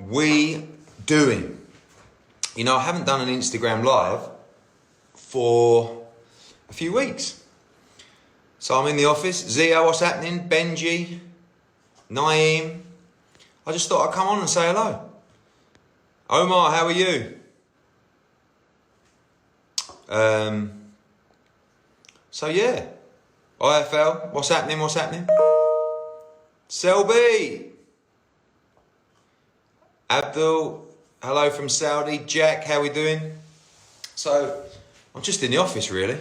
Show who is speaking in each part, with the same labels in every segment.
Speaker 1: we doing? You know, I haven't done an Instagram live for a few weeks. So I'm in the office. Zia, what's happening? Benji, Naeem. I just thought I'd come on and say hello. Omar, how are you? So yeah, IFL, what's happening? Selby, Abdul, hello from Saudi. Jack, how we doing? So I'm just in the office really.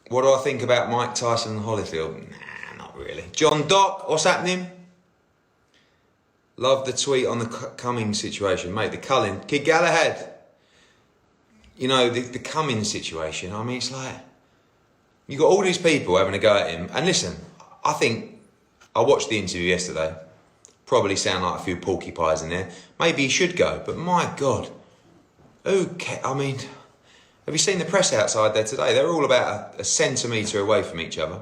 Speaker 1: What do I think about Mike Tyson and Holyfield? Nah, not really. John Dock, what's happening? Love the tweet on the Cummings situation, mate. The Cullen, Kid Galahad. You know, the Cummings situation. I mean, it's like, you got all these people having a go at him. And listen, I think, I watched the interview yesterday. Probably sound like a few porcupines in there. Maybe he should go, but my God. Okay, I mean, have you seen the press outside there today? They're all about a centimetre away from each other.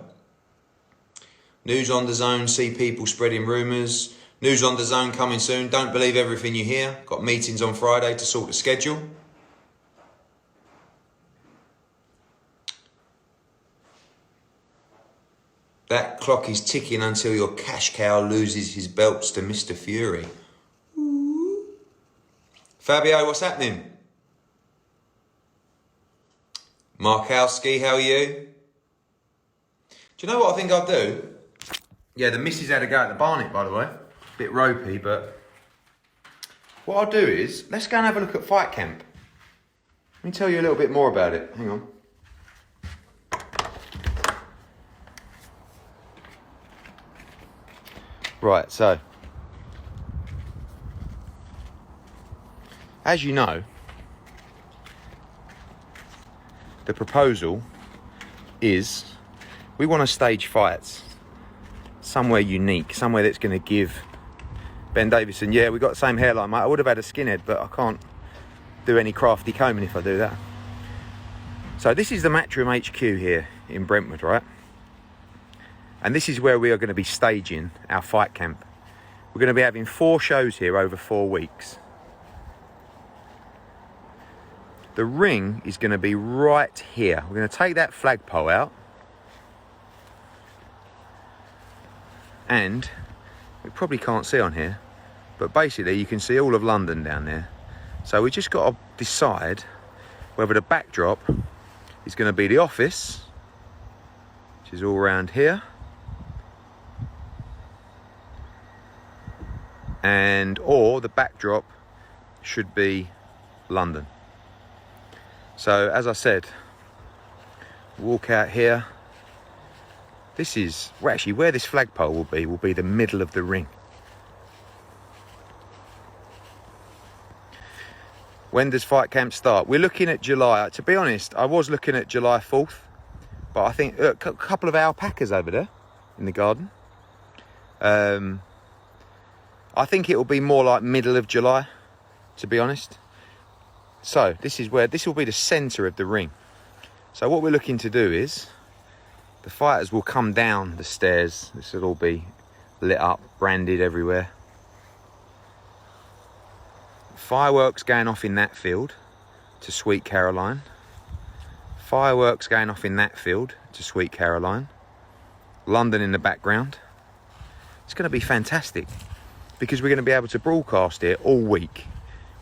Speaker 1: News on Dazn, see people spreading rumours. News on Dazn coming soon. Don't believe everything you hear. Got meetings on Friday to sort the schedule. That clock is ticking until your cash cow loses his belts to Mr. Fury. Ooh. Fabio, what's happening? Markowski, how are you? Do you know what I think I'll do? Yeah, the missus had a go at the Barnet, by the way. Bit ropey, but what I'll do is, let's go and have a look at Fight Camp. Let me tell you a little bit more about it. Hang on. Right, so, as you know, the proposal is we want to stage fights somewhere unique, somewhere that's going to give Ben Davison, yeah, we got the same hairline, mate. I would have had a skinhead, but I can't do any crafty combing if I do that. So this is the Matchroom HQ here in Brentwood, right? And this is where we are going to be staging our fight camp. We're going to be having 4 shows here over 4 weeks. The ring is going to be right here. We're going to take that flagpole out. And we probably can't see on here, but basically you can see all of London down there. So we just got to decide whether the backdrop is going to be the office, which is all around here, or the backdrop should be London. So as I said, walk out here. This is, well, actually where this flagpole will be the middle of the ring. When does Fight Camp start? We're looking at July. To be honest, I was looking at July 4th, but I think a couple of alpacas over there in the garden. I think it will be more like middle of July, to be honest. So this will be the centre of the ring. So what we're looking to do is, the fighters will come down the stairs. This will all be lit up, branded everywhere. Fireworks going off in that field to Sweet Caroline. Fireworks going off in that field to Sweet Caroline. London in the background. It's going to be fantastic because we're going to be able to broadcast it all week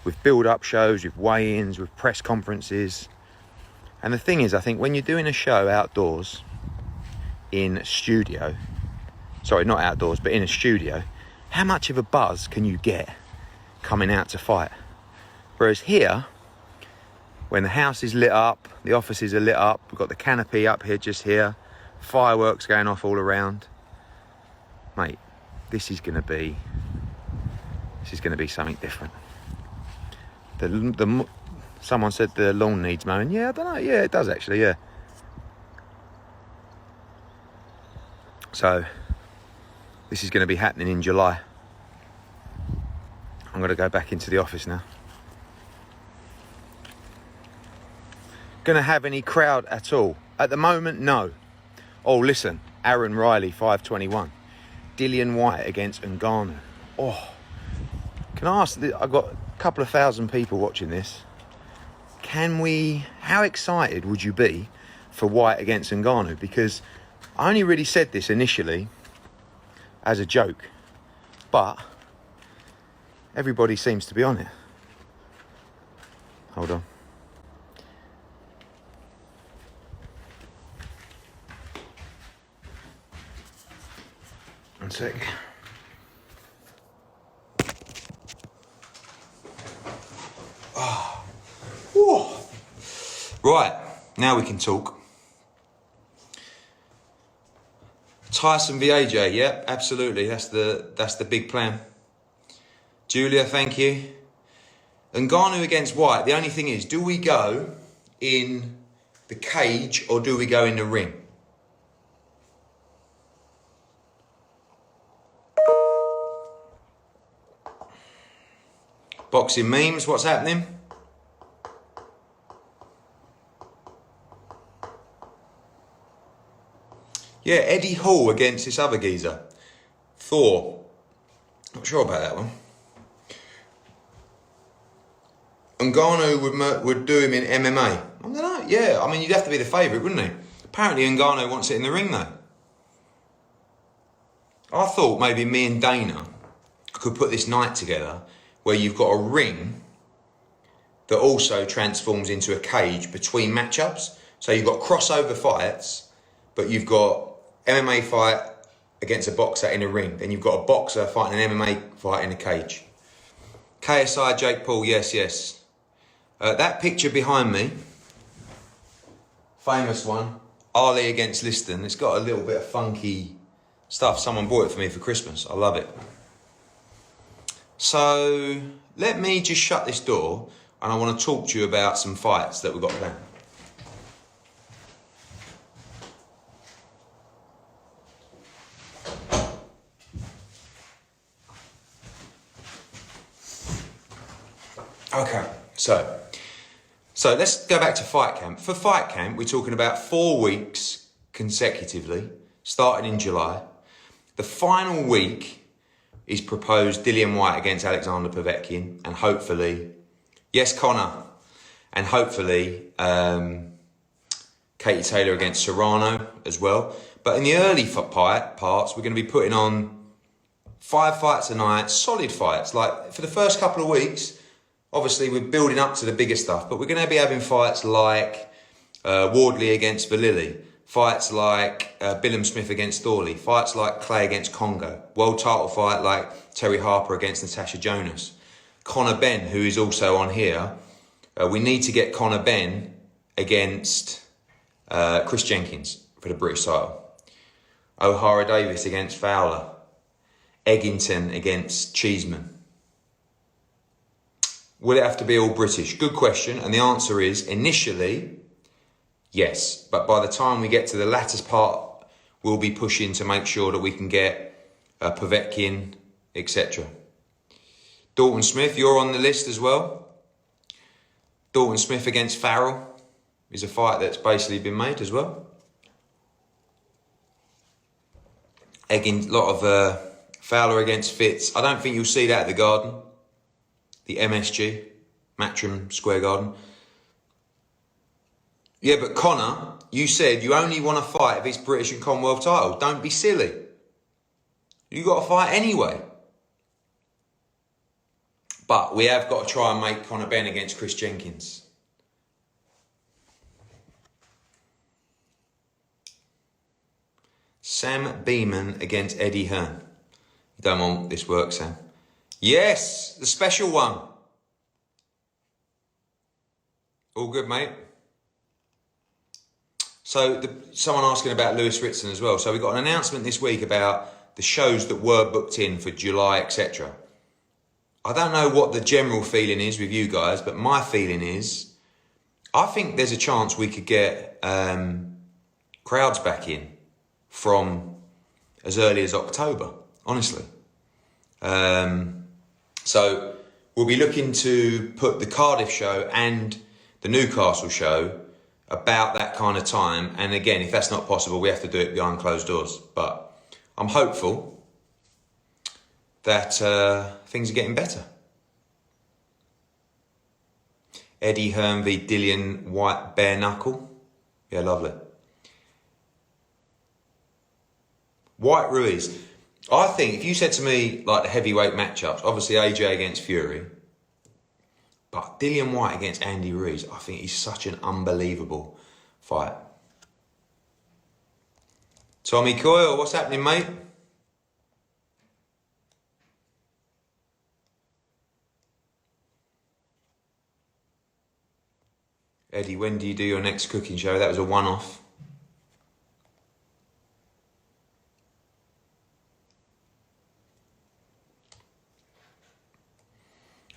Speaker 1: with build-up shows, with weigh-ins, with press conferences. And the thing is, I think when you're doing a show outdoors in a studio, sorry, not outdoors, but in a studio, how much of a buzz can you get coming out to fight? Whereas here, when the house is lit up, the offices are lit up, we've got the canopy up here, just here, fireworks going off all around. Mate, this is going to be something different. Someone said the lawn needs mowing. Yeah, I don't know. Yeah, it does actually, yeah. So, this is going to be happening in July. I'm going to go back into the office now. Going to have any crowd at all? At the moment, no. Oh, listen, Aaron Riley, 521. Dillian Whyte against Ngannou. Oh, can I ask, I've got a couple of thousand people watching this. How excited would you be for Whyte against Ngannou? Because I only really said this initially as a joke, but everybody seems to be on it. Hold on. One sec. Oh. Whoa. Right, now we can talk. Tyson v AJ, yeah, absolutely. That's the big plan. Julia, thank you. Ngannou against Whyte. The only thing is, do we go in the cage or do we go in the ring? Boxing memes, what's happening? Yeah, Eddie Hall against this other geezer. Thor. Not sure about that one. Ngannou would do him in MMA. I don't know, yeah. I mean, you'd have to be the favourite, wouldn't he? Apparently Ngannou wants it in the ring, though. I thought maybe me and Dana could put this night together where you've got a ring that also transforms into a cage between matchups. So you've got crossover fights, but you've got MMA fight against a boxer in a ring. Then you've got a boxer fighting an MMA fight in a cage. KSI, Jake Paul, yes. That picture behind me, famous one, Ali against Liston. It's got a little bit of funky stuff. Someone bought it for me for Christmas. I love it. So let me just shut this door and I want to talk to you about some fights that we've got planned. Okay, so let's go back to fight camp. For fight camp, we're talking about 4 weeks consecutively, starting in July. The final week is proposed Dillian Whyte against Alexander Povetkin, and hopefully, yes, Connor, and hopefully Katie Taylor against Serrano as well. But in the early parts, we're going to be putting on 5 fights a night, solid fights. Like for the first couple of weeks, obviously we're building up to the bigger stuff, but we're going to be having fights like Wardley against Valili, fights like Billum Smith against Thorley, fights like Clay against Congo, world title fight like Terry Harper against Natasha Jonas, Conor Benn, who is also on here. We need to get Conor Benn against Chris Jenkins for the British title. O'Hara Davis against Fowler, Eggington against Cheeseman. Will it have to be all British? Good question. And the answer is, initially, yes. But by the time we get to the latter part, we'll be pushing to make sure that we can get Povetkin, etc. Dalton Smith, you're on the list as well. Dalton Smith against Farrell is a fight that's basically been made as well. A lot of Fowler against Fitz. I don't think you'll see that at the Garden. The MSG, Matchroom Square Garden. Yeah, but Connor, you said you only want to fight if it's British and Commonwealth title. Don't be silly. You got to fight anyway. But we have got to try and make Conor Benn against Chris Jenkins. Sam Beeman against Eddie Hearn. You don't want this work, Sam. Yes, the special one. All good, mate. So, someone asking about Lewis Ritson as well. So, we got an announcement this week about the shows that were booked in for July, etc. I don't know what the general feeling is with you guys, but my feeling is, I think there's a chance we could get crowds back in from as early as October, honestly. So we'll be looking to put the Cardiff show and the Newcastle show about that kind of time. And again, if that's not possible, we have to do it behind closed doors. But I'm hopeful that things are getting better. Eddie Hearn v Dillian Whyte bare knuckle. Yeah, lovely. Whyte Ruiz. I think if you said to me like the heavyweight matchups, obviously AJ against Fury, but Dillian Whyte against Andy Ruiz, I think he's such an unbelievable fight. Tommy Coyle, what's happening, mate? Eddie, when do you do your next cooking show? That was a one-off.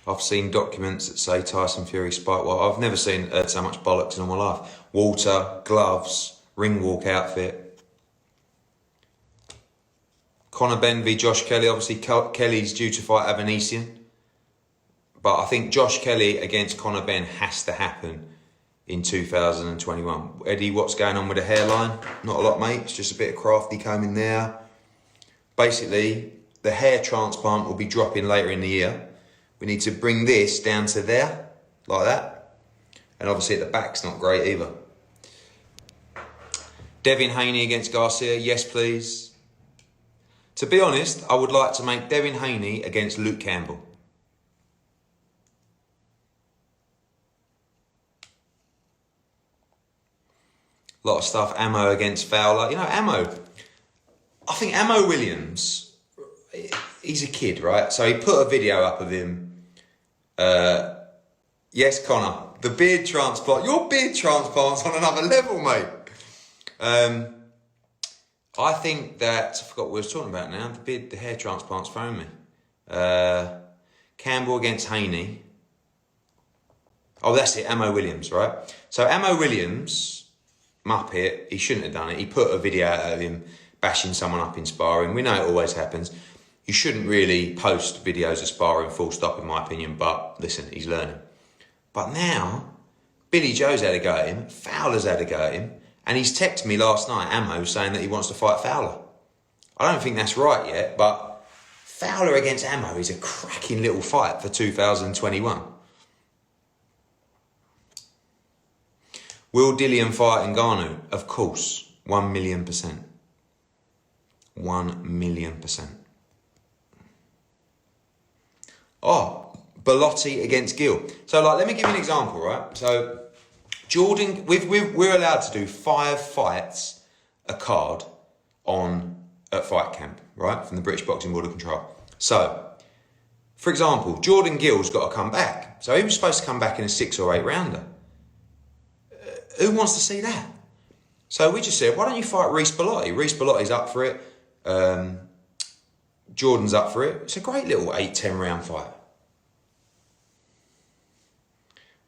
Speaker 1: I've seen documents that say Tyson Fury spiked. Well, I've never seen so much bollocks in all my life. Water, gloves, ring walk outfit. Conor Benn v Josh Kelly. Obviously, Kelly's due to fight Avanesian. But I think Josh Kelly against Conor Benn has to happen in 2021. Eddie, what's going on with the hairline? Not a lot, mate. It's just a bit of crafty combing there. Basically, the hair transplant will be dropping later in the year. We need to bring this down to there, like that. And obviously at the back's not great either. Devin Haney against Garcia, yes please. To be honest, I would like to make Devin Haney against Luke Campbell. A lot of stuff, Ammo against Fowler. You know, Ammo, I think Ammo Williams, he's a kid, right? So he put a video up of him. Yes, Connor, the beard transplant. Your beard transplant's on another level, mate. I think that, I forgot what we were talking about now. The hair transplant's thrown me. Campbell against Haney. Oh, that's it, Ammo Williams, right? So Ammo Williams, Muppet, he shouldn't have done it. He put a video out of him bashing someone up in sparring. We know it always happens. You shouldn't really post videos of sparring full stop in my opinion, but listen, he's learning. But now, Billy Joe's had a go at him, Fowler's had a go at him, and he's texted me last night, Ammo, saying that he wants to fight Fowler. I don't think that's right yet, but Fowler against Ammo is a cracking little fight for 2021. Will Dillian fight Ngannou? Of course, 1,000,000%. 1,000,000%. Oh, Bellotti against Gill. So, like, let me give you an example, right? So, Jordan, we're allowed to do 5 fights a card at Fight Camp, right? From the British Boxing Board of Control. So, for example, Jordan Gill's got to come back. So he was supposed to come back in a 6 or 8 rounder. Who wants to see that? So we just said, why don't you fight Reece Bellotti? Reece Bellotti's up for it. Jordan's up for it. It's a great little 8-10 round fight.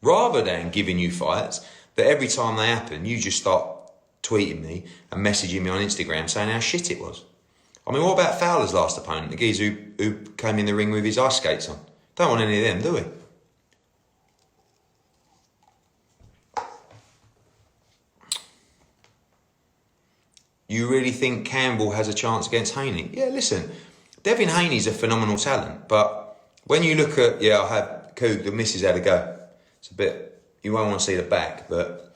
Speaker 1: Rather than giving you fights that every time they happen, you just start tweeting me and messaging me on Instagram saying how shit it was. I mean, what about Fowler's last opponent? The geezer who came in the ring with his ice skates on. Don't want any of them, do we? You really think Campbell has a chance against Haney? Yeah, listen, Devin Haney's a phenomenal talent, but when you look at, I had Coog, the missus had a go. It's a bit, you won't want to see the back, but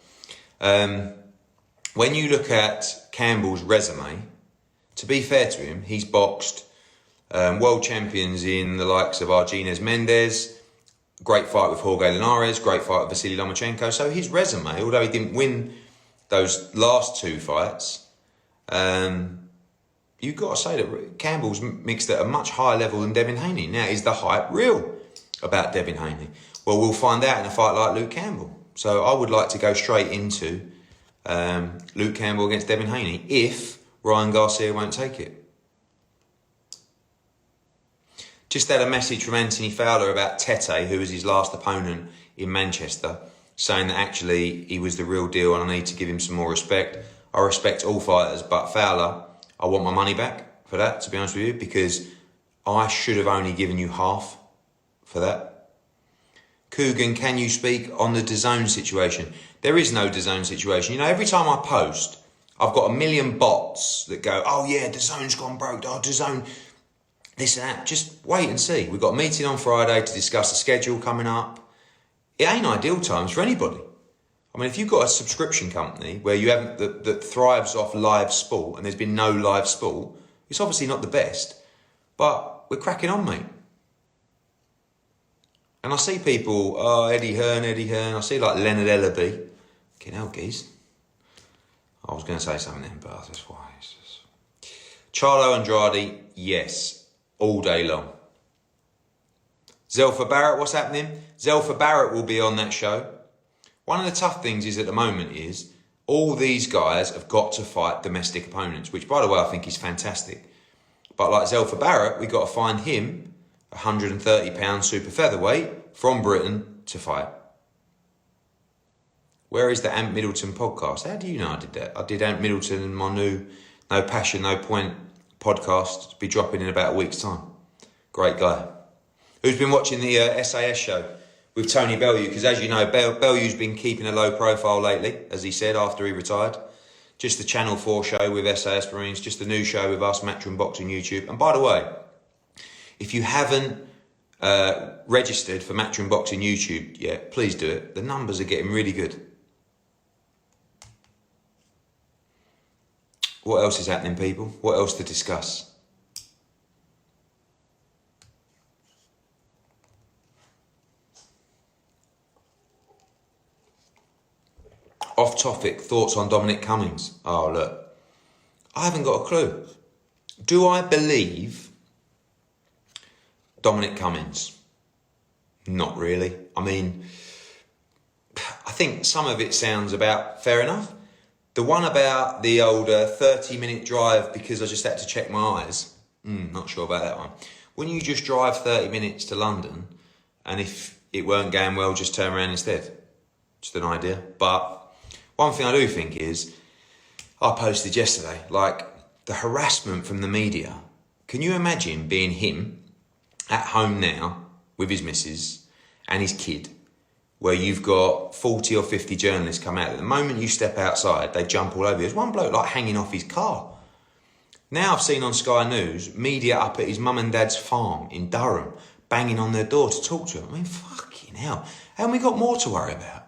Speaker 1: when you look at Campbell's resume, to be fair to him, he's boxed world champions in the likes of Argenez Mendez, great fight with Jorge Linares, great fight with Vasily Lomachenko. So his resume, although he didn't win those last 2 fights, you've got to say that Campbell's mixed at a much higher level than Devin Haney. Now, is the hype real about Devin Haney? Well, we'll find out in a fight like Luke Campbell. So I would like to go straight into Luke Campbell against Devin Haney if Ryan Garcia won't take it. Just had a message from Anthony Fowler about Tete, who was his last opponent in Manchester, saying that actually he was the real deal and I need to give him some more respect. I respect all fighters, but Fowler, I want my money back for that, to be honest with you, because I should have only given you half for that. Coogan, can you speak on the Dazn situation? There is no Dazn situation. You know, every time I post, I've got a million bots that go, oh yeah, Dazn's gone broke, oh Dazn, this and that. Just wait and see. We've got a meeting on Friday to discuss the schedule coming up. It ain't ideal times for anybody. I mean, if you've got a subscription company where you haven't that thrives off live sport and there's been no live sport, it's obviously not the best. But we're cracking on, mate. And I see people, oh, Eddie Hearn. I see like Leonard Ellaby. Fucking hell, geez. I was going to say something then, but that's why. It's just... Charlo Andrade, yes, all day long. Zelfa Barrett, what's happening? Zelfa Barrett will be on that show. One of the tough things is at the moment is all these guys have got to fight domestic opponents, which, by the way, I think is fantastic. But like Zelfa Barrett, we've got to find him, a £130 super featherweight from Britain, to fight. Where is the Ant Middleton podcast? How do you know I did that? I did Ant Middleton and my new No Passion, No Point podcast to be dropping in about a week's time. Great guy. Who's been watching the SAS show with Tony Bellew? Because as you know, Bellew's been keeping a low profile lately, as he said, after he retired. Just the Channel 4 show with SAS Marines, just the new show with us, Matchroom Boxing YouTube. And by the way, if you haven't registered for Matchroom Boxing YouTube yet, please do it. The numbers are getting really good. What else is happening, people? What else to discuss? Off topic, thoughts on Dominic Cummings. Oh, look, I haven't got a clue. Do I believe Dominic Cummings? Not really. I mean, I think some of it sounds about fair enough. The one about the older 30-minute drive because I just had to check my eyes. Not sure about that one. When you just drive 30 minutes to London and if it weren't going well, just turn around instead. Just an idea. But one thing I do think is, I posted yesterday, like the harassment from the media. Can you imagine being him at home now with his missus and his kid, where you've got 40 or 50 journalists come out. At the moment you step outside, they jump all over you. There's one bloke like hanging off his car. Now I've seen on Sky News, media up at his mum and dad's farm in Durham, banging on their door to talk to him. I mean, fucking hell. Haven't we got more to worry about?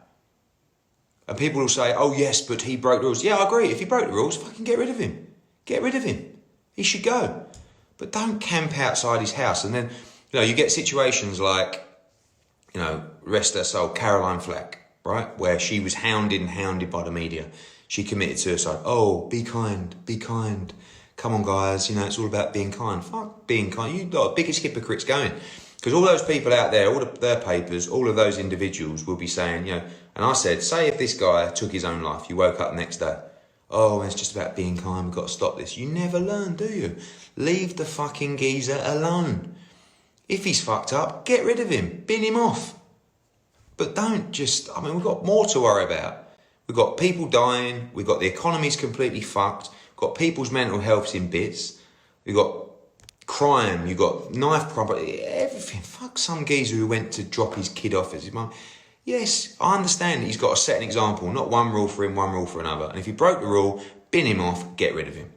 Speaker 1: And people will say, oh yes, but he broke the rules. Yeah, I agree. If he broke the rules, fucking get rid of him. Get rid of him. He should go. But don't camp outside his house. And then, you know, you get situations like, you know, rest her soul, Caroline Flack, right? Where she was hounded by the media. She committed suicide. Oh, be kind, be kind. Come on, guys. You know, it's all about being kind. Fuck being kind. You're the biggest hypocrites going. Because all those people out there, all of their papers, all of those individuals will be saying, you know, and I said, say if this guy took his own life, you woke up the next day, oh, it's just about being kind, we've got to stop this. You never learn, do you? Leave the fucking geezer alone. If he's fucked up, get rid of him, bin him off. But don't just, I mean, we've got more to worry about. We've got people dying, we've got the economy's completely fucked, we've got people's mental health's in bits, we've got crime, you've got knife property, everything. Fuck some geezer who went to drop his kid off as his mum. Yes, I understand that he's got to set an example, not one rule for him, one rule for another. And if he broke the rule, bin him off, get rid of him.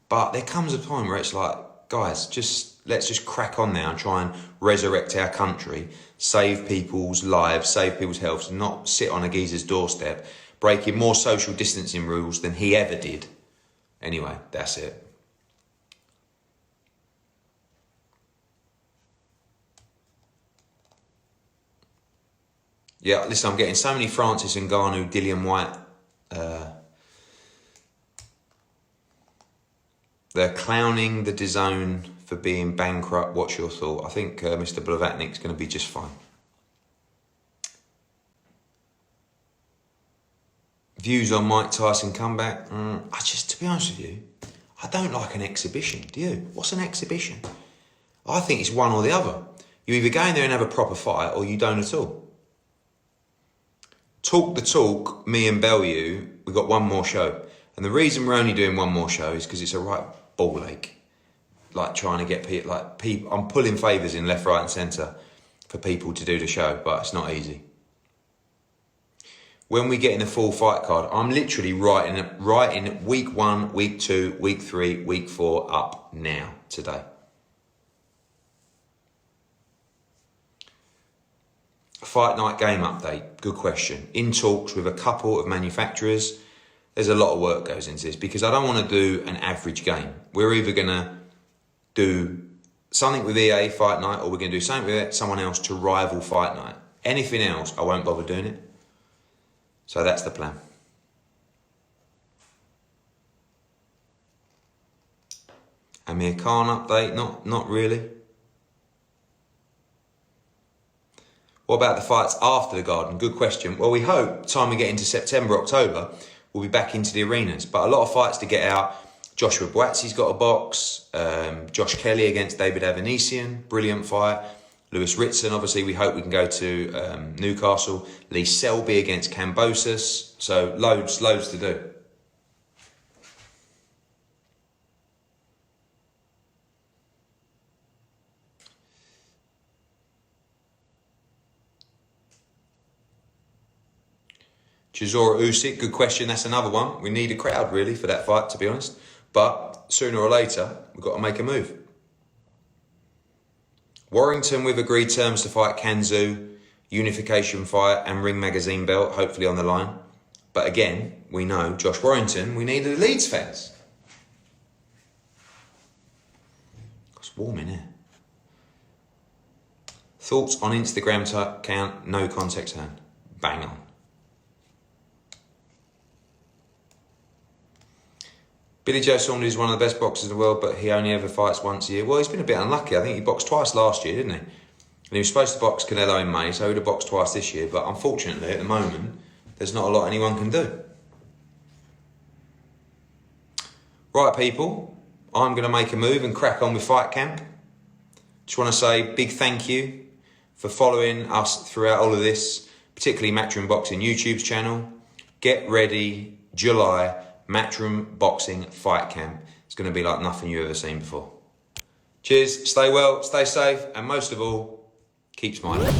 Speaker 1: But there comes a time where it's like, guys, let's just crack on now and try and resurrect our country, save people's lives, save people's health, and not sit on a geezer's doorstep, breaking more social distancing rules than he ever did. Anyway, that's it. Yeah, listen, I'm getting so many Francis Ngannou, Dillian Whyte. They're clowning the Dazn for being bankrupt. What's your thought? I think Mr. Blavatnik's going to be just fine. Views on Mike Tyson comeback? To be honest with you, I don't like an exhibition. Do you? What's an exhibition? I think it's one or the other. You either go in there and have a proper fight or you don't at all. Talk the talk, me and Bellew, we've got one more show. And the reason we're only doing one more show is because it's a right ball ache. Like trying to get people, I'm pulling favours in left, right and centre for people to do the show, but it's not easy. When we get in the full fight card, I'm literally writing week 1, week 2, week 3, week 4 up now, today. Fight night game update, good question. In talks with a couple of manufacturers. There's a lot of work goes into this because I don't want to do an average game. We're either going to do something with EA Fight Night or we're going to do something with someone else to rival Fight Night. Anything else, I won't bother doing it. So that's the plan. Amir Khan update, not really. What about the fights after the Garden? Good question. Well, we hope time we get into September, October, we'll be back into the arenas. But a lot of fights to get out. Joshua Buatsi's got a box. Josh Kelly against David Avanesian, brilliant fight. Lewis Ritson, obviously, we hope we can go to Newcastle. Lee Selby against Kambosos. So loads to do. Chisora Usyk, good question. That's another one. We need a crowd, really, for that fight, to be honest. But sooner or later, we've got to make a move. Warrington with agreed terms to fight Kanzu, unification fight and Ring Magazine belt, hopefully on the line. But again, we know Josh Warrington, we need the Leeds fans. It's warm in here. Thoughts on Instagram account, no context hand. Bang on. Billy Joe Saunders is one of the best boxers in the world, but he only ever fights once a year. Well, he's been a bit unlucky. I think he boxed twice last year, didn't he? And he was supposed to box Canelo in May, so he would have boxed twice this year. But unfortunately, at the moment, there's not a lot anyone can do. Right, people, I'm going to make a move and crack on with Fight Camp. Just want to say big thank you for following us throughout all of this, particularly Matchroom Boxing YouTube's channel. Get ready, July, Matchroom Boxing Fight Camp. It's going to be like nothing you've ever seen before. Cheers, stay well, stay safe, and most of all, keep smiling.